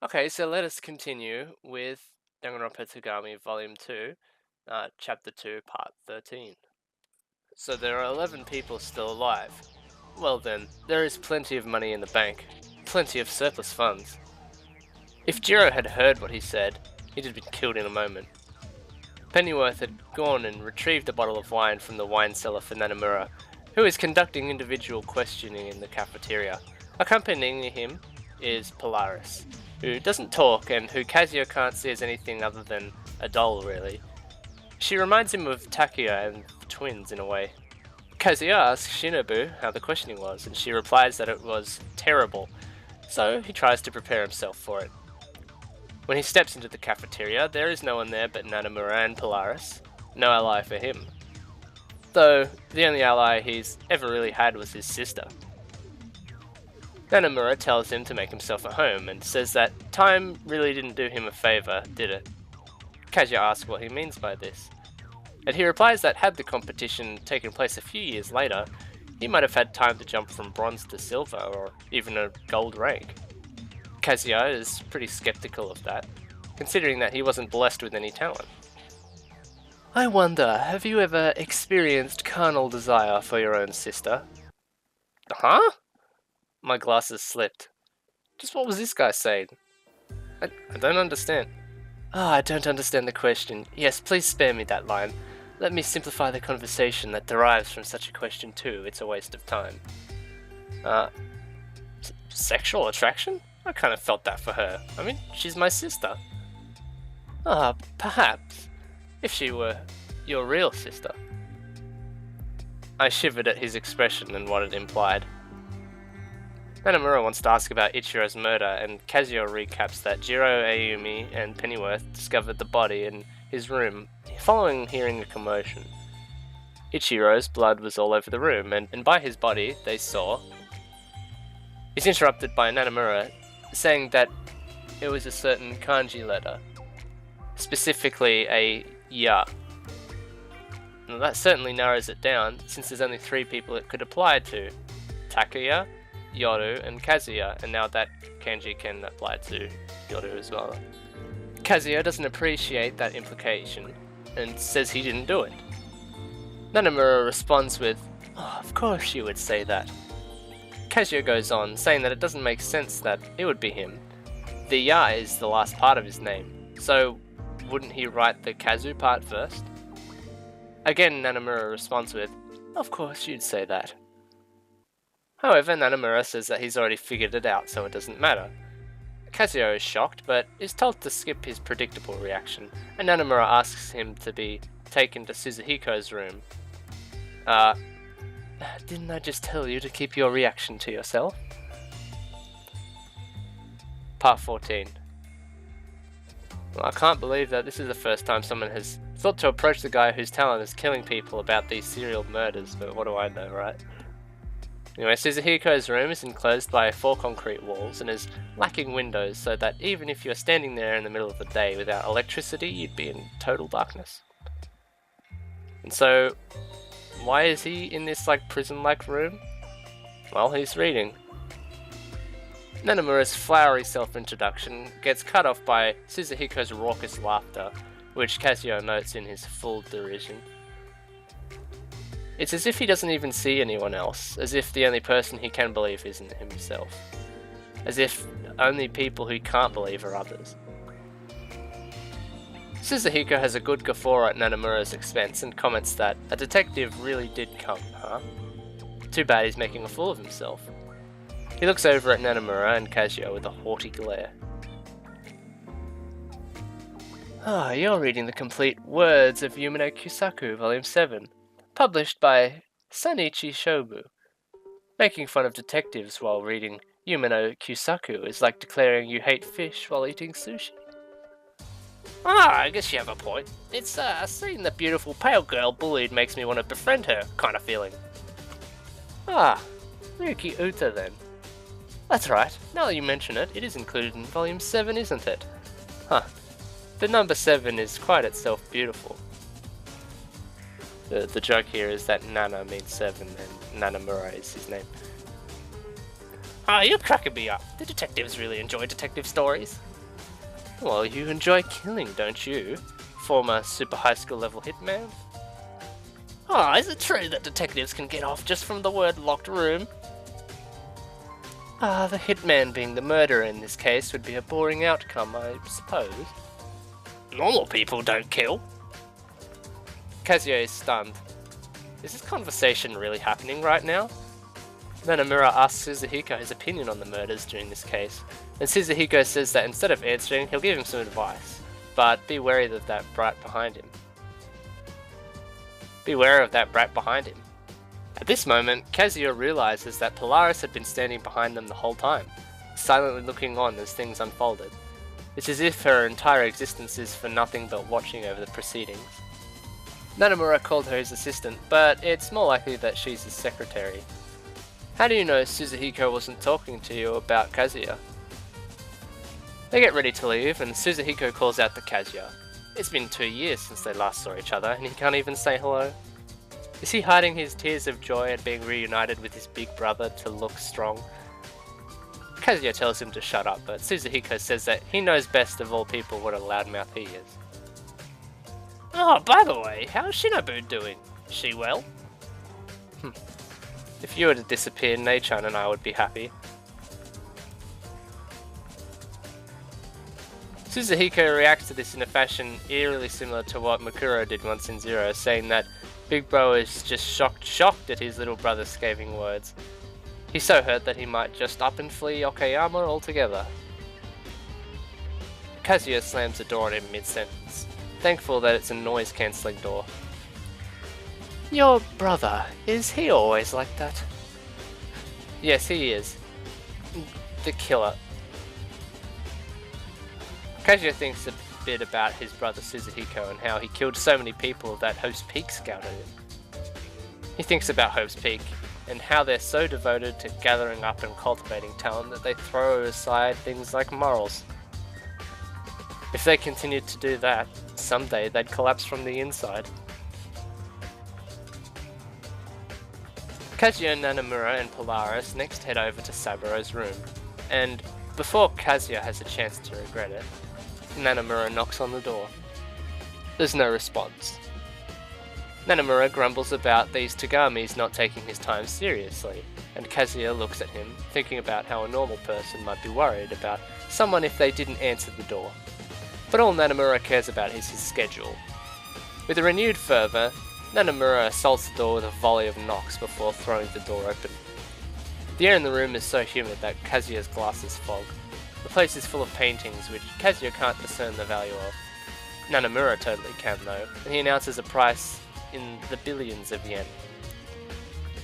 Okay, so let us continue with Danganronpa Togami Volume 2, Chapter 2, Part 13. So there are 11 people still alive. Well then, there is plenty of money in the bank, plenty of surplus funds. If Jiro had heard what he said, he'd have been killed in a moment. Pennyworth had gone and retrieved a bottle of wine from the wine cellar for Nanamura, who is conducting individual questioning in the cafeteria. Accompanying him is Polaris, who doesn't talk and who Kazuo can't see as anything other than a doll, really. She reminds him of Takuya and the twins in a way. Kazuo asks Shinobu how the questioning was, and she replies that it was terrible, so he tries to prepare himself for it. When he steps into the cafeteria, there is no one there but Nanamura and Polaris. No ally for him. Though, the only ally he's ever really had was his sister. Nanamura tells him to make himself at home and says that time really didn't do him a favour, did it? Kazuo asks what he means by this, and he replies that had the competition taken place a few years later, he might have had time to jump from bronze to silver or even a gold rank. Kazuo is pretty skeptical of that, considering that he wasn't blessed with any talent. I wonder, have you ever experienced carnal desire for your own sister? Huh? My glasses slipped. Just what was this guy saying? I don't understand. I don't understand the question. Yes, please spare me that line. Let me simplify the conversation that derives from such a question too. It's a waste of time. Sexual attraction? I kind of felt that for her. I mean, she's my sister. Perhaps. If she were your real sister. I shivered at his expression and what it implied. Nanamura wants to ask about Ichiro's murder, and Kazuo recaps that Jiro, Ayumi, and Pennyworth discovered the body in his room following hearing a commotion. Ichiro's blood was all over the room, and by his body they saw... He's interrupted by Nanamura saying that it was a certain kanji letter, specifically a ya. Now that certainly narrows it down, since there's only 3 people it could apply to: Takuya, Yoru, and Kazuya, and now that kanji can apply to Yoru as well. Kazuya doesn't appreciate that implication, and says he didn't do it. Nanamura responds with, of course you would say that. Kazuo goes on, saying that it doesn't make sense that it would be him. The ya is the last part of his name, so wouldn't he write the Kazu part first? Again, Nanamura responds with, of course you'd say that. However, Nanamura says that he's already figured it out, so it doesn't matter. Kazuo is shocked, but is told to skip his predictable reaction, and Nanamura asks him to be taken to Suzuhiko's room. Didn't I just tell you to keep your reaction to yourself? Part 14. Well, I can't believe that this is the first time someone has thought to approach the guy whose talent is killing people about these serial murders, but what do I know, right? Anyway, Suzuhiko's room is enclosed by 4 concrete walls and is lacking windows, so that even if you're standing there in the middle of the day without electricity, you'd be in total darkness. And so, why is he in this prison-like room? Well, he's reading. Nanamura's flowery self-introduction gets cut off by Suzuhiko's raucous laughter, which Kazuo notes in his full derision. It's as if he doesn't even see anyone else, as if the only person he can believe isn't himself. As if only people who can't believe are others. Suzuhiko has a good guffaw at Nanamura's expense and comments that a detective really did come, huh? Too bad he's making a fool of himself. He looks over at Nanamura and Kazuo with a haughty glare. You're reading the complete words of Yumino Kusaku, Volume 7, published by Sanichi Shobu. Making fun of detectives while reading Yumino Kusaku is like declaring you hate fish while eating sushi. I guess you have a point. It's seeing the beautiful pale girl bullied makes me want to befriend her kind of feeling. Ryuki Uta then. That's right, now that you mention it, it is included in Volume 7, isn't it? The number 7 is quite itself beautiful. The joke here is that Nana means 7 and Nanamura is his name. Ah, you're cracking me up. The detectives really enjoy detective stories. Well, you enjoy killing, don't you? Former super high school level hitman? Ah, is it true that detectives can get off just from the word locked room? Ah, the hitman being the murderer in this case would be a boring outcome, I suppose. Normal people don't kill. Kazuya is stunned. Is this conversation really happening right now? Nanamura asks Suzuhiko his opinion on the murders during this case, and Suzuhiko says that instead of answering, he'll give him some advice, but be wary of that brat behind him. Beware of that brat behind him. At this moment, Kazuya realizes that Polaris had been standing behind them the whole time, silently looking on as things unfolded. It's as if her entire existence is for nothing but watching over the proceedings. Nanamura called her his assistant, but it's more likely that she's his secretary. How do you know Suzuhiko wasn't talking to you about Kazuya? They get ready to leave, and Suzuhiko calls out to Kazuya. It's been 2 years since they last saw each other, and he can't even say hello. Is he hiding his tears of joy at being reunited with his big brother to look strong? Kazuya tells him to shut up, but Suzuhiko says that he knows best of all people what a loudmouth he is. Oh, by the way, how's Shinobu doing? Is she well? If you were to disappear, Nei-chan and I would be happy. Suzuhiko reacts to this in a fashion eerily similar to what Mukuro did once in Zero, saying that Big Bro is just shocked at his little brother's scathing words. He's so hurt that he might just up and flee Okayama altogether. Kazuya slams the door on him mid-sentence, thankful that it's a noise-cancelling door. Your brother, is he always like that? Yes, he is. The killer. Kazuya thinks a bit about his brother Suzuhiko and how he killed so many people that Hope's Peak scouted him. He thinks about Hope's Peak and how they're so devoted to gathering up and cultivating talent that they throw aside things like morals. If they continued to do that, someday they'd collapse from the inside. Kazuya, Nanamura and Polaris next head over to Saburo's room, and before Kazuya has a chance to regret it, Nanamura knocks on the door. There's no response. Nanamura grumbles about these Togamis not taking his time seriously, and Kazuya looks at him, thinking about how a normal person might be worried about someone if they didn't answer the door. But all Nanamura cares about is his schedule. With a renewed fervour, Nanamura assaults the door with a volley of knocks before throwing the door open. The air in the room is so humid that Kazuya's glasses fog. The place is full of paintings which Kazuya can't discern the value of. Nanamura totally can though, and he announces a price in the billions of yen.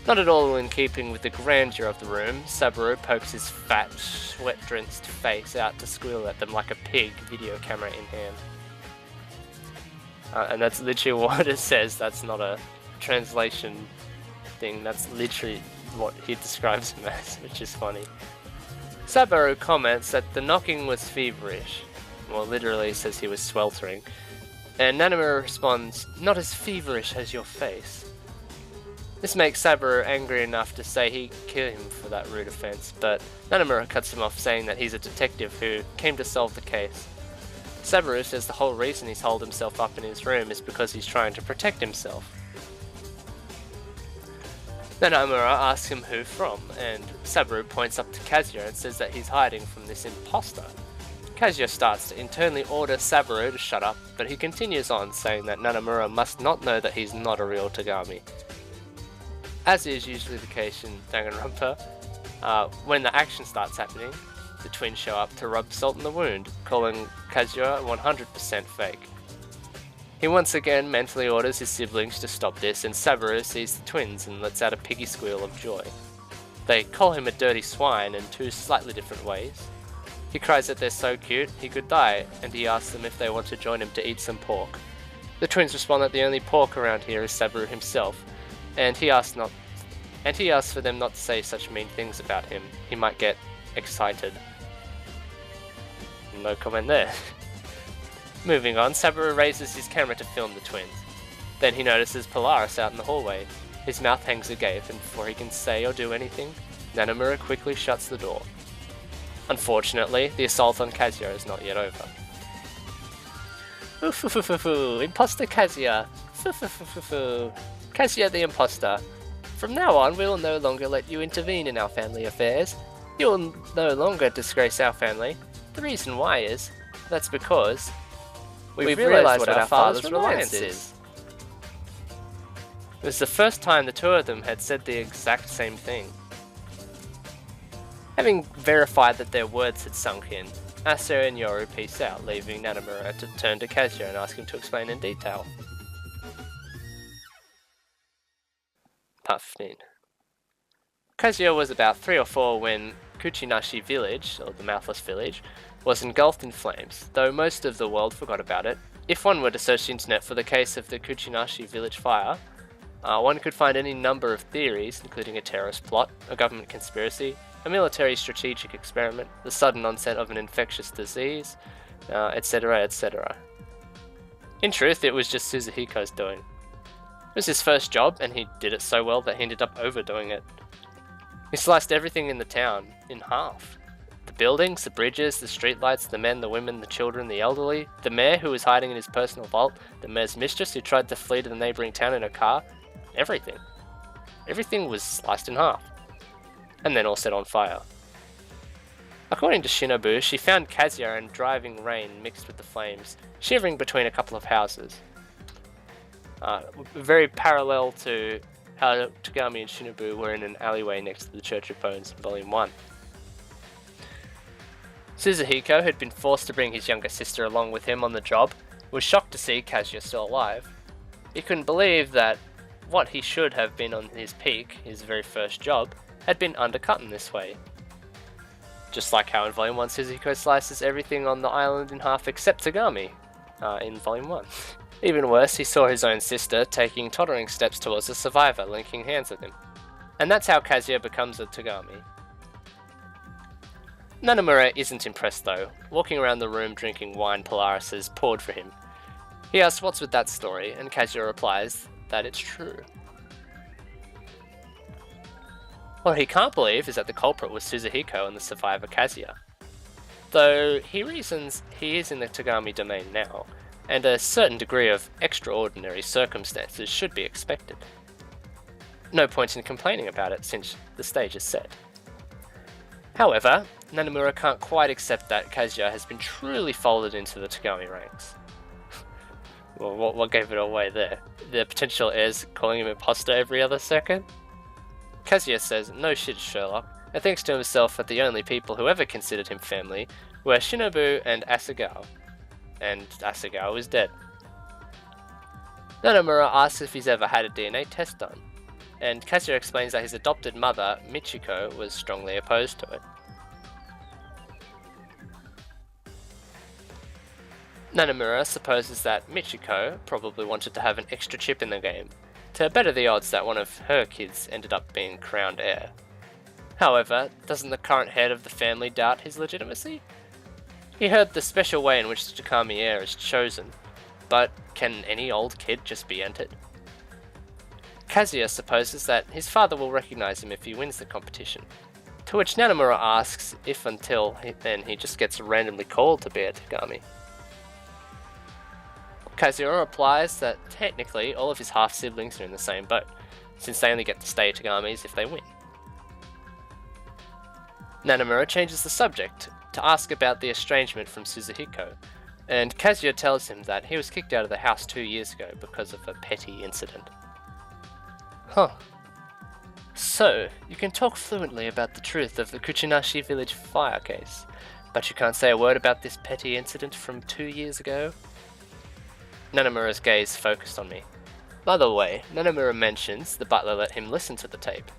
Not at all in keeping with the grandeur of the room, Saburo pokes his fat, sweat-drenched face out to squeal at them like a pig, video camera in hand. And that's literally what it says, that's not a translation thing, that's literally what he describes him as, which is funny. Saburo comments that the knocking was feverish, well literally says he was sweltering, and Nanamura responds, not as feverish as your face. This makes Saburo angry enough to say he'd kill him for that rude offense, but Nanamura cuts him off saying that he's a detective who came to solve the case. Saburo says the whole reason he's holed himself up in his room is because he's trying to protect himself. Nanamura asks him who from, and Saburo points up to Kazuya and says that he's hiding from this imposter. Kazuya starts to internally order Saburo to shut up, but he continues on saying that Nanamura must not know that he's not a real Togami. As is usually the case in Danganronpa, when the action starts happening, the twins show up to rub salt in the wound, calling Kazuya 100% fake. He once again mentally orders his siblings to stop this, and Saburo sees the twins and lets out a piggy squeal of joy. They call him a dirty swine in two slightly different ways. He cries that they're so cute he could die, and he asks them if they want to join him to eat some pork. The twins respond that the only pork around here is Saburo himself, and he asks for them not to say such mean things about him. He might get excited. No comment there. Moving on, Saburo raises his camera to film the twins. Then he notices Polaris out in the hallway. His mouth hangs agape, and before he can say or do anything, Nanamura quickly shuts the door. Unfortunately, the assault on Kazuya is not yet over. Imposter Kazuya! Kazuya the imposter. From now on, we will no longer let you intervene in our family affairs. You will no longer disgrace our family. The reason why is, that's because we've realized what our father's reliance is. It was the first time the two of them had said the exact same thing. Having verified that their words had sunk in, Asa and Yoru peace out, leaving Nanamura to turn to Kazuya and ask him to explain in detail. Part 15. Kazuya was about 3 or 4 when Kuchinashi village, or the Mouthless village, was engulfed in flames, though most of the world forgot about it. If one were to search the internet for the case of the Kuchinashi village fire, one could find any number of theories, including a terrorist plot, a government conspiracy, a military strategic experiment, the sudden onset of an infectious disease, etc, etc. In truth, it was just Suzuhiko's doing. It was his first job, and he did it so well that he ended up overdoing it. He sliced everything in the town in half. The buildings, the bridges, the streetlights, the men, the women, the children, the elderly, the mayor who was hiding in his personal vault, the mayor's mistress who tried to flee to the neighbouring town in a car, everything. Everything was sliced in half, and then all set on fire. According to Shinobu, she found Kazuya in driving rain mixed with the flames, shivering between a couple of houses. Very parallel to how Togami and Shinobu were in an alleyway next to the Church of Bones in Volume 1. Suzuhiko, who had been forced to bring his younger sister along with him on the job, was shocked to see Kazuya still alive. He couldn't believe that what he should have been on his peak, his very first job, had been undercut in this way. Just like how in Volume 1 Suzuhiko slices everything on the island in half except Togami in Volume 1. Even worse, he saw his own sister taking tottering steps towards a survivor, linking hands with him. And that's how Kazuya becomes a Togami. Nanamura isn't impressed though, walking around the room drinking wine Polaris has poured for him. He asks what's with that story, and Kazuya replies that it's true. What he can't believe is that the culprit was Suzuhiko and the survivor Kazuya. Though he reasons he is in the Togami domain now, and a certain degree of extraordinary circumstances should be expected. No point in complaining about it since the stage is set. However, Nanamura can't quite accept that Kazuya has been truly folded into the Togami ranks. Well, what gave it away there? The potential heirs calling him imposter every other second? Kazuya says no shit Sherlock, and thinks to himself that the only people who ever considered him family were Shinobu and Asagao. And Asagao is dead. Nanamura asks if he's ever had a DNA test done, and Kazuya explains that his adopted mother, Michiko, was strongly opposed to it. Nanamura supposes that Michiko probably wanted to have an extra chip in the game, to better the odds that one of her kids ended up being crowned heir. However, doesn't the current head of the family doubt his legitimacy? He heard the special way in which the Togami heir is chosen, but can any old kid just be entered? Kazuya supposes that his father will recognize him if he wins the competition, to which Nanamura asks if until then he just gets randomly called to be a Togami. Kazuya replies that technically all of his half-siblings are in the same boat, since they only get to stay Togamis if they win. Nanamura changes the subject to ask about the estrangement from Suzuhiko, and Kazuya tells him that he was kicked out of the house 2 years ago because of a petty incident. Huh. So, you can talk fluently about the truth of the Kuchinashi village fire case, but you can't say a word about this petty incident from 2 years ago? Nanamura's gaze focused on me. By the way, Nanamura mentions the butler let him listen to the tape.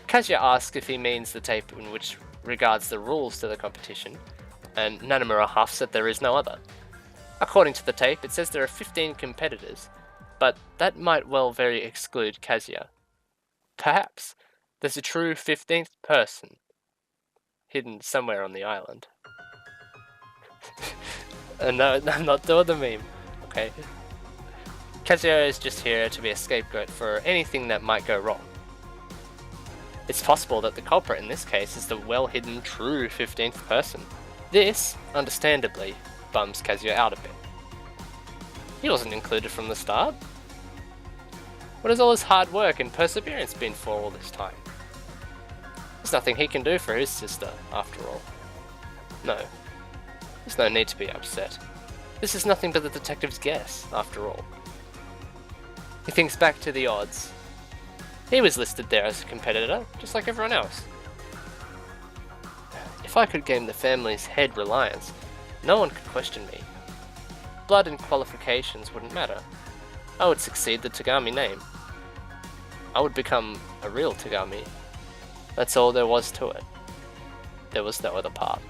Kazuya asks if he means the tape in which regards the rules to the competition, and Nanamura huffs that there is no other. According to the tape, it says there are 15 competitors, but that might well very exclude Kazuya. Perhaps there's a true 15th person hidden somewhere on the island. No, I'm not doing the meme. Okay. Kazuya is just here to be a scapegoat for anything that might go wrong. It's possible that the culprit in this case is the well-hidden true 15th person. This, understandably, bums Kazuya out a bit. He wasn't included from the start. What has all his hard work and perseverance been for all this time? There's nothing he can do for his sister, after all. No, there's no need to be upset. This is nothing but the detective's guess, after all. He thinks back to the odds. He was listed there as a competitor, just like everyone else. If I could gain the family's head reliance, no one could question me. Blood and qualifications wouldn't matter. I would succeed the Togami name. I would become a real Togami. That's all there was to it. There was no other part.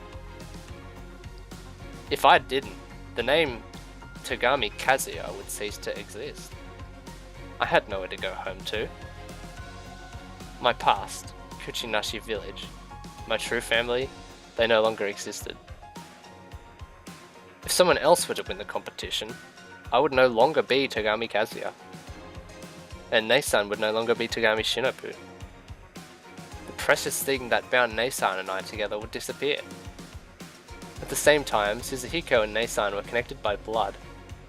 If I didn't, the name Togami Kazuya would cease to exist. I had nowhere to go home to. My past, Kuchinashi village, my true family, they no longer existed. If someone else were to win the competition, I would no longer be Togami Kazuya. And Nei-san would no longer be Togami Shinobu. The precious thing that bound Nei-san and I together would disappear. At the same time, Suzuhiko and Nei-san were connected by blood.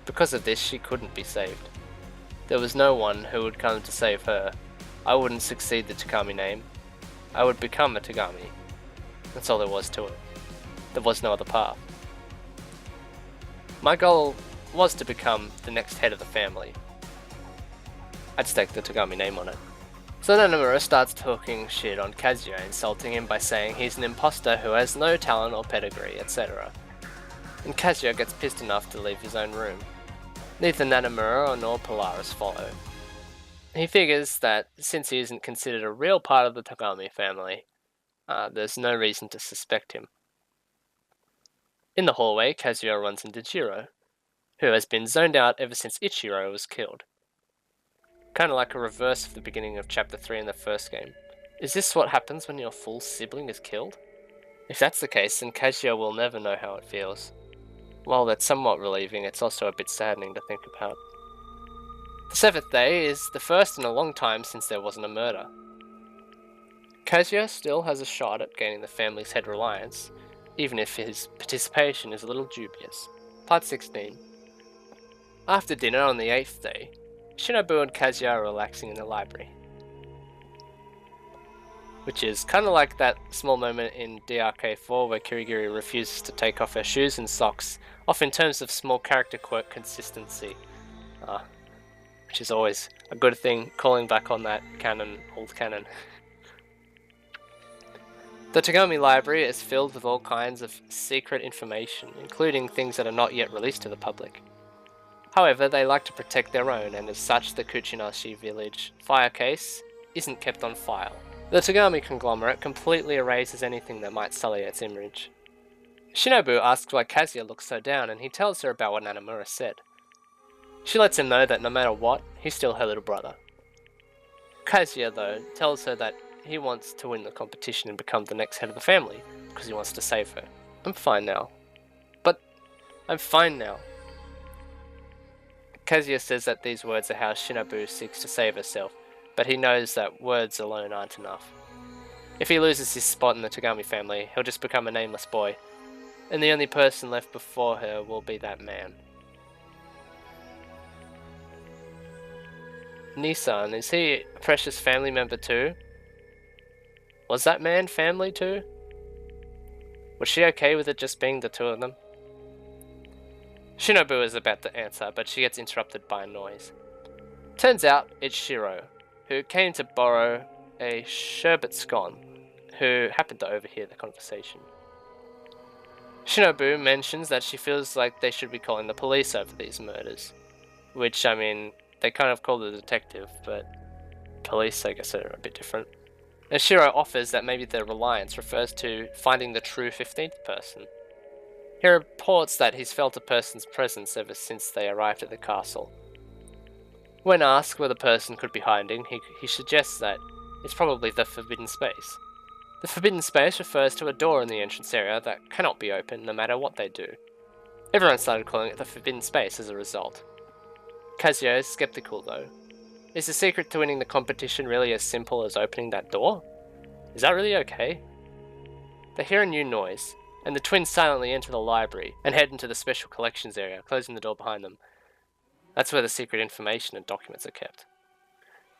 Because of this, she couldn't be saved. There was no one who would come to save her. I wouldn't succeed the Togami name. I would become a Togami. That's all there was to it. There was no other path. My goal was to become the next head of the family. I'd stake the Togami name on it. So Nanomura starts talking shit on Kazuya, insulting him by saying he's an imposter who has no talent or pedigree, etc. And Kazuya gets pissed enough to leave his own room. Neither Nanomura nor Polaris follow. He figures that since he isn't considered a real part of the Togami family, there's no reason to suspect him. In the hallway, Kazuya runs into Jiro, who has been zoned out ever since Ichiro was killed. Kinda like a reverse of the beginning of Chapter 3 in the first game. Is this what happens when your full sibling is killed? If that's the case, then Kazuya will never know how it feels. While that's somewhat relieving, it's also a bit saddening to think about. The 7th day is the first in a long time since there wasn't a murder. Kazuya still has a shot at gaining the family's head reliance, even if his participation is a little dubious. Part 16. After dinner on the 8th day, Shinobu and Kazuya are relaxing in the library. Which is kind of like that small moment in DRK4 where Kirigiri refuses to take off her shoes and socks, off in terms of small character quirk consistency. Which is always a good thing, calling back on that old canon. The Togami library is filled with all kinds of secret information, including things that are not yet released to the public. However, they like to protect their own, and as such the Kuchinashi village fire case isn't kept on file. The Togami conglomerate completely erases anything that might sully its image. Shinobu asks why Kazuya looks so down, and he tells her about what Nanomura said. She lets him know that no matter what, he's still her little brother. Kazuya, though, tells her that he wants to win the competition and become the next head of the family, because he wants to save her. I'm fine now. But I'm fine now. Kazuya says that these words are how Shinobu seeks to save herself, but he knows that words alone aren't enough. If he loses his spot in the Togami family, he'll just become a nameless boy, and the only person left before her will be that man. Nissan, is he a precious family member too? Was that man family too? Was she okay with it just being the two of them? Shinobu is about to answer, but she gets interrupted by a noise. Turns out it's Shiro, who came to borrow a sherbet scone, who happened to overhear the conversation. Shinobu mentions that she feels like they should be calling the police over these murders. Which, I mean, they kind of call the detective, but police, I guess, are a bit different. And Shiro offers that maybe the reliance refers to finding the true 15th person. He reports that he's felt a person's presence ever since they arrived at the castle. When asked where the person could be hiding, he suggests that it's probably the Forbidden Space. The Forbidden Space refers to a door in the entrance area that cannot be opened no matter what they do. Everyone started calling it the Forbidden Space as a result. Kazuya is skeptical though. Is the secret to winning the competition really as simple as opening that door? Is that really okay? They hear a new noise, and the twins silently enter the library and head into the special collections area, closing the door behind them. That's where the secret information and documents are kept.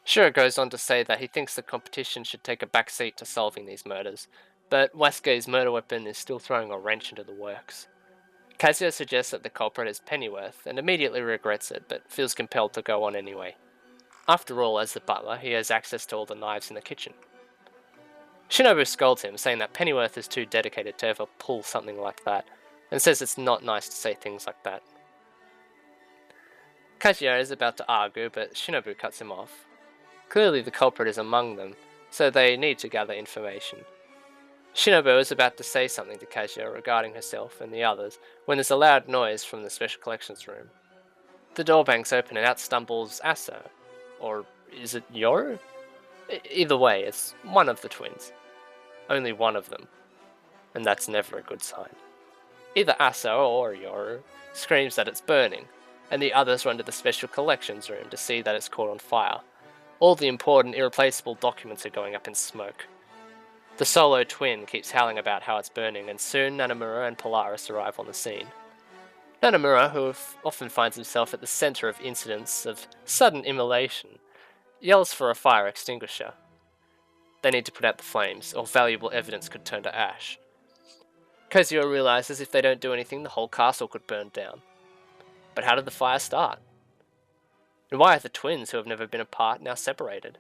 Shiro goes on to say that he thinks the competition should take a back seat to solving these murders, but Wasuke's murder weapon is still throwing a wrench into the works. Kazuya suggests that the culprit is Pennyworth, and immediately regrets it, but feels compelled to go on anyway. After all, as the butler, he has access to all the knives in the kitchen. Shinobu scolds him, saying that Pennyworth is too dedicated to ever pull something like that, and says it's not nice to say things like that. Kazuya is about to argue, but Shinobu cuts him off. Clearly the culprit is among them, so they need to gather information. Shinobu is about to say something to Kazuya regarding herself and the others, when there's a loud noise from the special collections room. The door bangs open and out stumbles Aso. Or is it Yoru? Either way, it's one of the twins. Only one of them. And that's never a good sign. Either Aso or Yoru screams that it's burning, and the others run to the special collections room to see that it's caught on fire. All the important, irreplaceable documents are going up in smoke. The solo twin keeps howling about how it's burning, and soon Nanamura and Polaris arrive on the scene. Nanamura, who often finds himself at the centre of incidents of sudden immolation, yells for a fire extinguisher. They need to put out the flames, or valuable evidence could turn to ash. Kazuya realizes if they don't do anything, the whole castle could burn down. But how did the fire start? And why are the twins, who have never been apart, now separated?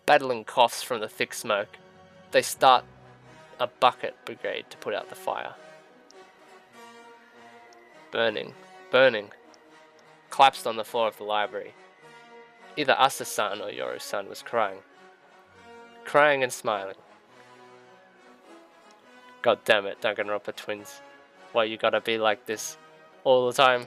Battling coughs from the thick smoke, they start a bucket brigade to put out the fire. Burning, burning. Collapsed on the floor of the library. Either Asa-san or Yoru-san was crying. Crying and smiling. God damn it, Danganronpa twins. Why you gotta be like this all the time?